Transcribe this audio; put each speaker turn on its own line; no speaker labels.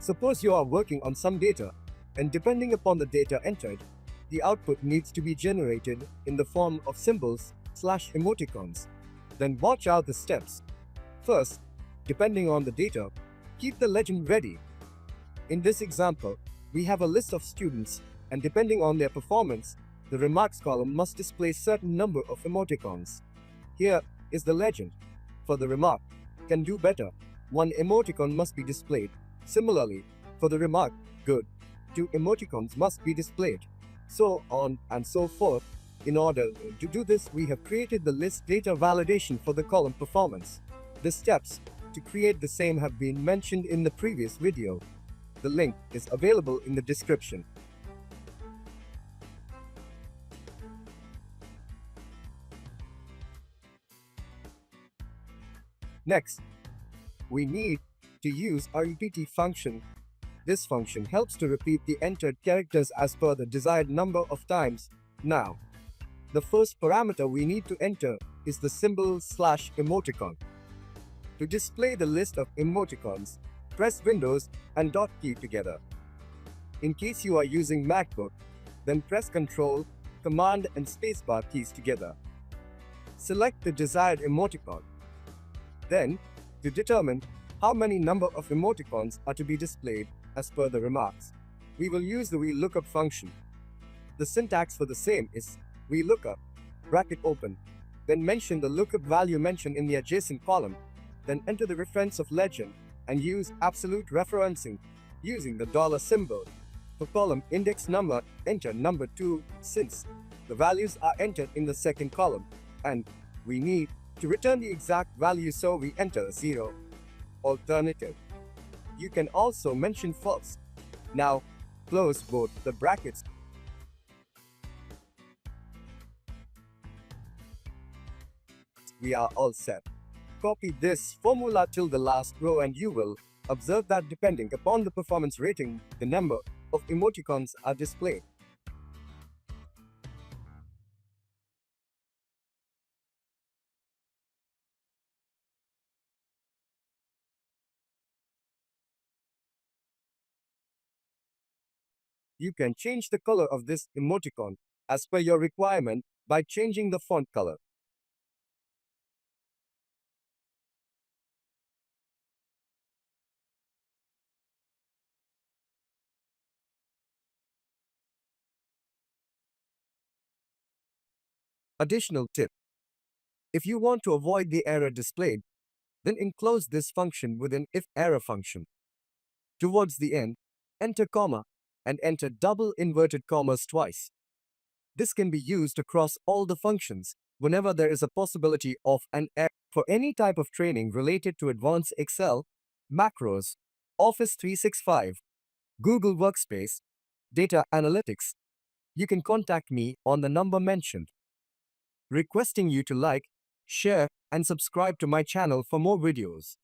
Suppose you are working on some data, and depending upon the data entered, the output needs to be generated in the form of symbols/emoticons. Then watch out the steps. First, depending on the data, keep the legend ready. In this example, we have a list of students, and depending on their performance, the remarks column must display certain number of emoticons. Here is the legend. For the remark, can do better, one emoticon must be displayed. Similarly, for the remark, good, two emoticons must be displayed. So on and so forth. In order to do this, we have created the list data validation for the column performance. The steps to create the same have been mentioned in the previous video. The link is available in the description. Next, we need to use our repeat function. This function helps to repeat the entered characters as per the desired number of times. Now, the first parameter we need to enter is the symbol/emoticon. To display the list of emoticons, press Windows and dot key together. In case you are using MacBook, then press Ctrl, Command and Spacebar keys together. Select the desired emoticon. Then, to determine how many number of emoticons are to be displayed as per the remarks, we will use the VLOOKUP function. The syntax for the same is VLOOKUP, bracket open, then mention the lookup value mentioned in the adjacent column, then enter the reference of legend and use absolute referencing using the dollar symbol. For column index number, enter number 2 since the values are entered in the second column, and we need to return the exact value, so we enter 0. Alternative, you can also mention false. Now, close both the brackets. We are all set. Copy this formula till the last row and you will observe that depending upon the performance rating, the number of emoticons are displayed. You can change the color of this emoticon as per your requirement by changing the font color. Additional tip: if you want to avoid the error displayed, then enclose this function with an if error function. Towards the end, enter comma and enter double inverted commas twice. This can be used across all the functions whenever there is a possibility of an error. For any type of training related to advanced Excel, macros, Office 365, Google Workspace, data analytics, you can contact me on the number mentioned. Requesting you to like, share, and subscribe to my channel for more videos.